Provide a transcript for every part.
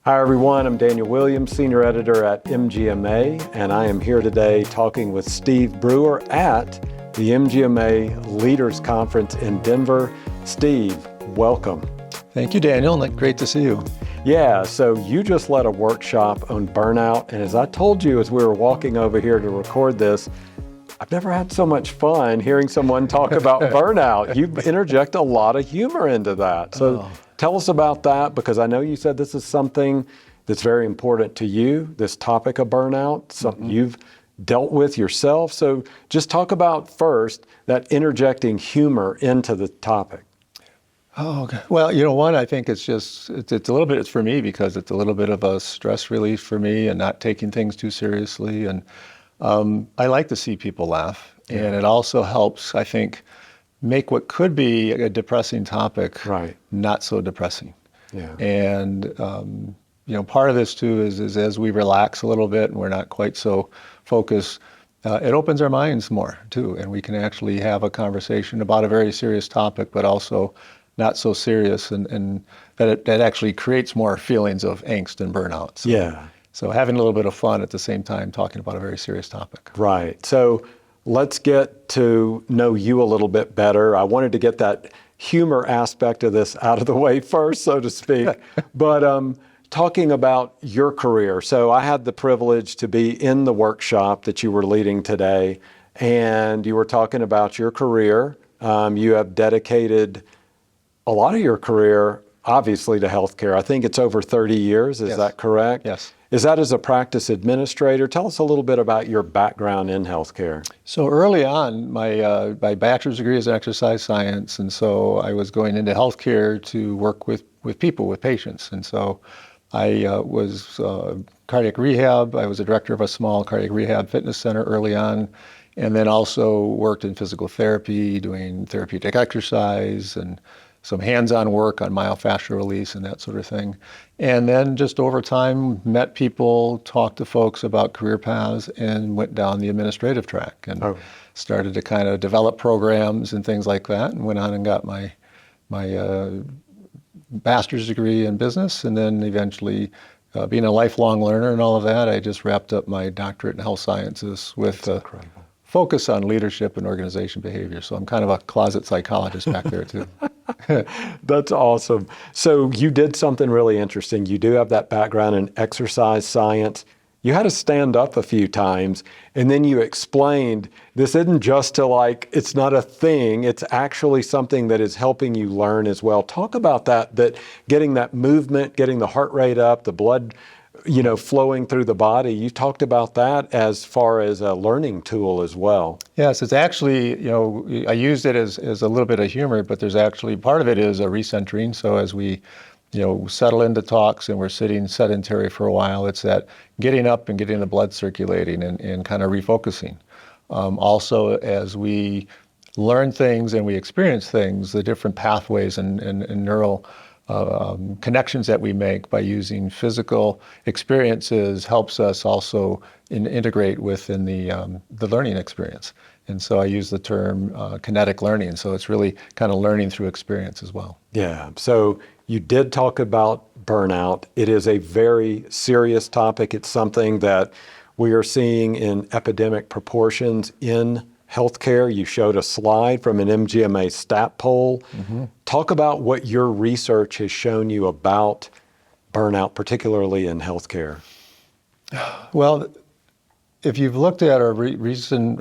Hi everyone, I'm Daniel Williams, Senior Editor at MGMA, and I am here today talking with Steve Brewer at the MGMA Leaders Conference in Denver. Steve, welcome. Thank you, Daniel, and great to see you. Yeah, so you just led a workshop on burnout, and as I told you as we were walking over here to record this, I've never had so much fun hearing someone talk about burnout. You interject a lot of humor into that. So tell us about that, because I know you said this is something that's very important to you, this topic of burnout, something you've dealt with yourself. So just talk about first that interjecting humor into the topic. Oh, okay. Well, one, I think it's a little bit, it's for me because it's a little bit of a stress relief for me and not taking things too seriously. And I like to see people laugh, and it also helps, I think, make what could be a depressing topic not so depressing. Yeah. And part of this too is as we relax a little bit and we're not quite so focused, it opens our minds more too, and we can actually have a conversation about a very serious topic, but also not so serious, and that actually creates more feelings of angst and burnout. So having a little bit of fun at the same time talking about a very serious topic. Right. So let's get to know you a little bit better. I wanted to get that humor aspect of this out of the way first, so to speak. But talking about your career. So I had the privilege to be in the workshop that you were leading today, and you were talking about your career. You have dedicated a lot of your career, obviously, to healthcare. I think it's over 30 years. Is that correct? Yes. Is that as a practice administrator? Tell us a little bit about your background in healthcare. So early on, my bachelor's degree is in exercise science, and so I was going into healthcare to work with people, with patients. And so I was cardiac rehab. I was a director of a small cardiac rehab fitness center early on, and then also worked in physical therapy, doing therapeutic exercise and some hands-on work on myofascial release and that sort of thing. And then just over time, met people, talked to folks about career paths, and went down the administrative track and started to kind of develop programs and things like that, and went on and got my master's degree in business, and then eventually being a lifelong learner and all of that, I just wrapped up my doctorate in health sciences with focus on leadership and organization behavior. So I'm kind of a closet psychologist back there too. That's awesome. So you did something really interesting. You do have that background in exercise science. You had to stand up a few times, and then you explained this isn't just it's not a thing, it's actually something that is helping you learn as well. Talk about that getting that movement, getting the heart rate up, the blood flowing through the body. You talked about that as far as a learning tool as well. Yes, it's actually, I used it as a little bit of humor, but there's actually, part of it is a recentering. So as we, settle into talks and we're sitting sedentary for a while, it's that getting up and getting the blood circulating and kind of refocusing. Also, as we learn things and we experience things, the different pathways and neural connections that we make by using physical experiences helps us also integrate within the learning experience. And so I use the term kinetic learning. So it's really kind of learning through experience as well. Yeah. So you did talk about burnout. It is a very serious topic. It's something that we are seeing in epidemic proportions in healthcare. You showed a slide from an MGMA stat poll. Talk about what your research has shown you about burnout, particularly in healthcare. Well, if you've looked at or listened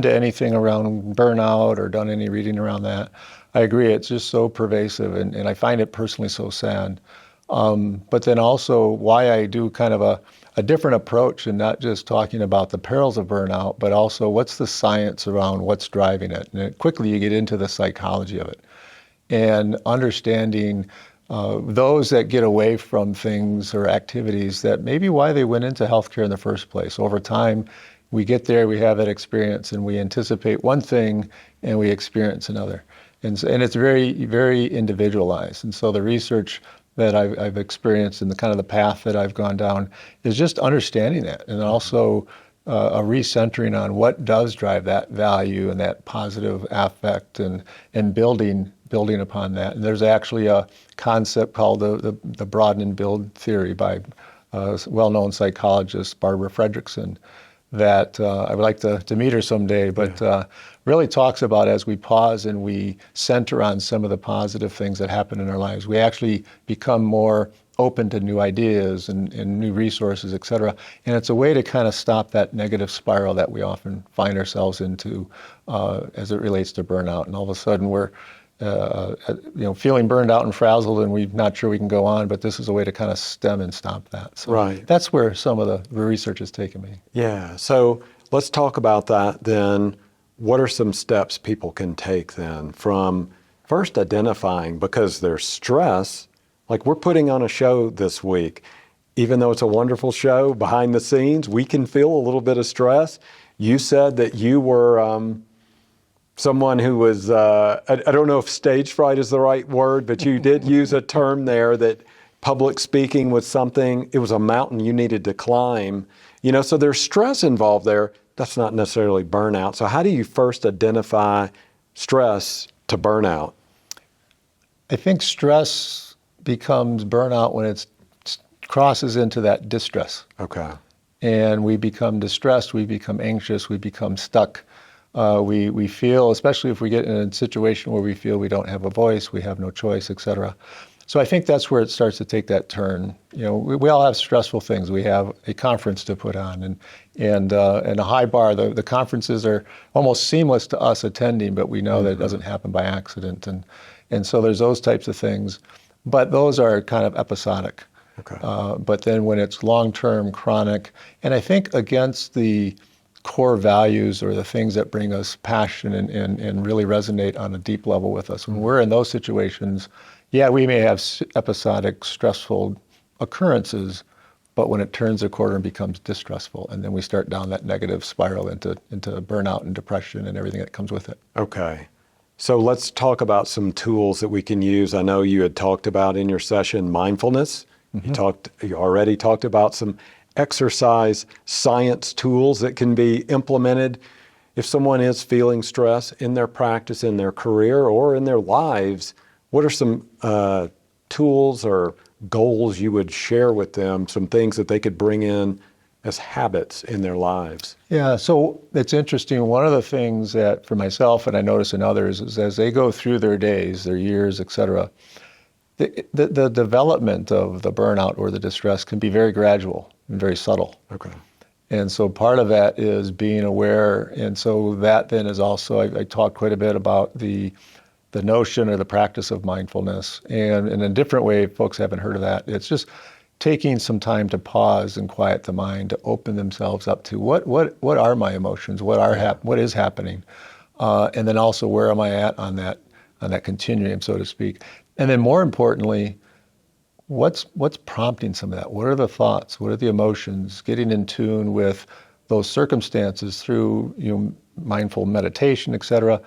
to anything around burnout or done any reading around that, I agree, it's just so pervasive, and I find it personally so sad. But then also why I do kind of a different approach and not just talking about the perils of burnout, but also what's the science around what's driving it. And quickly you get into the psychology of it and understanding those that get away from things or activities that maybe why they went into healthcare in the first place. Over time, we get there, we have that experience, and we anticipate one thing and we experience another. And it's very, very individualized. And so the research that I've experienced and the kind of the path that I've gone down is just understanding that, and also a recentering on what does drive that value and that positive affect and building building upon that. And there's actually a concept called the broaden and build theory by a well-known psychologist, Barbara Fredrickson, that I would like to meet her someday, but really talks about as we pause and we center on some of the positive things that happen in our lives, we actually become more open to new ideas and new resources, et cetera. And it's a way to kind of stop that negative spiral that we often find ourselves into as it relates to burnout. And all of a sudden we're feeling burned out and frazzled and we're not sure we can go on, but this is a way to kind of stem and stop that. So that's where some of the research has taken me. Yeah, so let's talk about that then. What are some steps people can take then from first identifying, because there's stress, like we're putting on a show this week, even though it's a wonderful show, behind the scenes, we can feel a little bit of stress. You said that you were someone who was, I don't know if stage fright is the right word, but you did use a term there that public speaking was something, it was a mountain you needed to climb. So there's stress involved there. That's not necessarily burnout. So how do you first identify stress to burnout? I think stress becomes burnout when it crosses into that distress. Okay. And we become distressed, we become anxious, we become stuck. We feel, especially if we get in a situation where we feel we don't have a voice, we have no choice, et cetera. So I think that's where it starts to take that turn. We all have stressful things. We have a conference to put on and a high bar. The conferences are almost seamless to us attending, but we know that it doesn't happen by accident. And so there's those types of things. But those are kind of episodic. Okay. But then when it's long-term, chronic, and I think against the core values or the things that bring us passion and really resonate on a deep level with us, when we're in those situations, yeah, we may have episodic, stressful occurrences, but when it turns a corner and becomes distressful, and then we start down that negative spiral into burnout and depression and everything that comes with it. Okay. So let's talk about some tools that we can use. I know you had talked about in your session mindfulness. You already talked about some exercise science tools that can be implemented. If someone is feeling stress in their practice, in their career, or in their lives, what are some tools or goals you would share with them, some things that they could bring in as habits in their lives? Yeah, so it's interesting. One of the things that for myself and I notice in others is as they go through their days, their years, et cetera, the development of the burnout or the distress can be very gradual and very subtle. Okay. And so part of that is being aware. And so that then is also, I talk quite a bit about the notion or the practice of mindfulness. And in a different way, folks haven't heard of that. It's just taking some time to pause and quiet the mind, to open themselves up to what are my emotions, what is happening, and then also where am I at on that continuum, so to speak. And then more importantly, what's prompting some of that? What are the thoughts? What are the emotions? Getting in tune with those circumstances through mindful meditation, et cetera.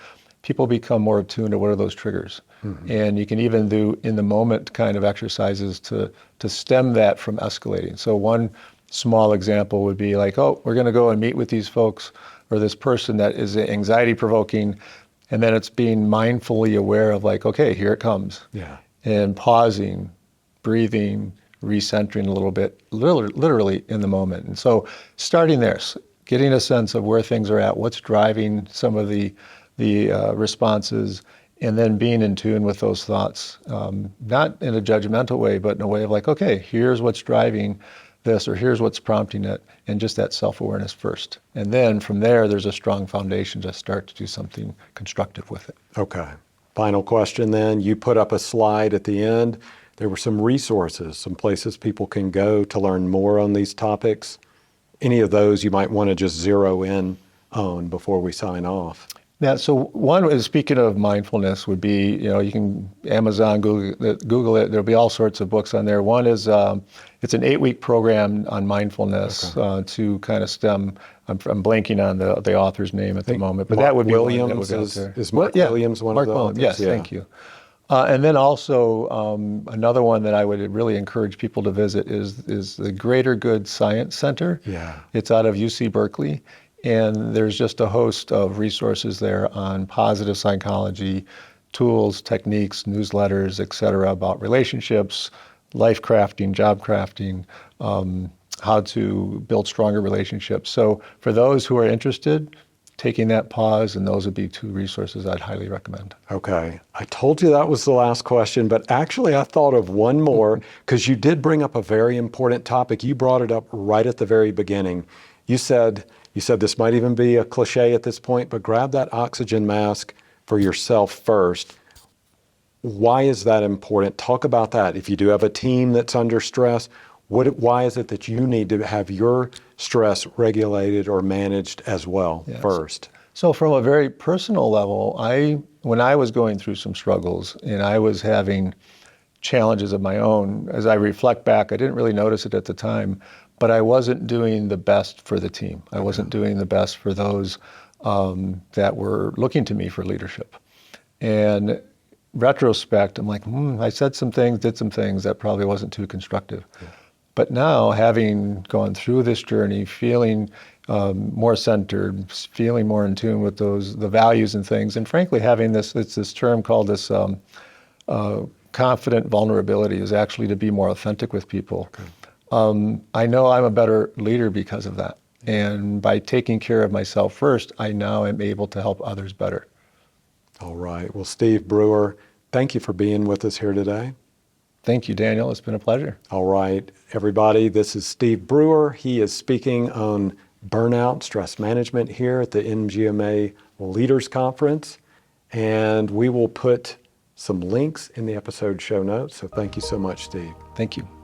People become more attuned to what are those triggers. And you can even do in the moment kind of exercises to stem that from escalating. So one small example would be like, oh, we're going to go and meet with these folks or this person that is anxiety provoking. And then it's being mindfully aware of like, okay, here it comes. Yeah. And pausing, breathing, recentering a little bit, literally in the moment. And so starting there, getting a sense of where things are at, what's driving some of the responses, and then being in tune with those thoughts, not in a judgmental way, but in a way of like, okay, here's what's driving this, or here's what's prompting it, and just that self-awareness first. And then from there, there's a strong foundation to start to do something constructive with it. Okay. Final question then. You put up a slide at the end. There were some resources, some places people can go to learn more on these topics. Any of those you might want to just zero in on before we sign off? Yeah, so one is, speaking of mindfulness, would be, you can Amazon, Google it. There'll be all sorts of books on there. One is, it's an 8-week program on mindfulness to kind of stem. I'm blanking on the author's name at the moment, but Mark that would be Williams one that would be out there. Is Mark Williams one Mark of the Williams, authors? yes, thank you. And then also another one that I would really encourage people to visit is the Greater Good Science Center. Yeah. It's out of UC Berkeley. And there's just a host of resources there on positive psychology, tools, techniques, newsletters, et cetera, about relationships, life crafting, job crafting, how to build stronger relationships. So for those who are interested, taking that pause, and those would be 2 resources I'd highly recommend. Okay. I told you that was the last question, but actually I thought of one more because you did bring up a very important topic. You brought it up right at the very beginning. You said this might even be a cliche at this point, but grab that oxygen mask for yourself first. Why is that important? Talk about that. If you do have a team that's under stress, why is it that you need to have your stress regulated or managed as well first? So from a very personal level, when I was going through some struggles and I was having challenges of my own, as I reflect back, I didn't really notice it at the time, but I wasn't doing the best for the team. I wasn't doing the best for those that were looking to me for leadership. And retrospect, I'm like, I said some things, did some things that probably wasn't too constructive. Yeah. But now, having gone through this journey, feeling more centered, feeling more in tune with the values and things, and frankly, having it's this term called this confident vulnerability, is actually to be more authentic with people. Okay. I know I'm a better leader because of that. And by taking care of myself first, I now am able to help others better. All right. Well, Steve Brewer, thank you for being with us here today. Thank you, Daniel. It's been a pleasure. All right, everybody. This is Steve Brewer. He is speaking on burnout, stress management here at the MGMA Leaders Conference. And we will put some links in the episode show notes. So thank you so much, Steve. Thank you.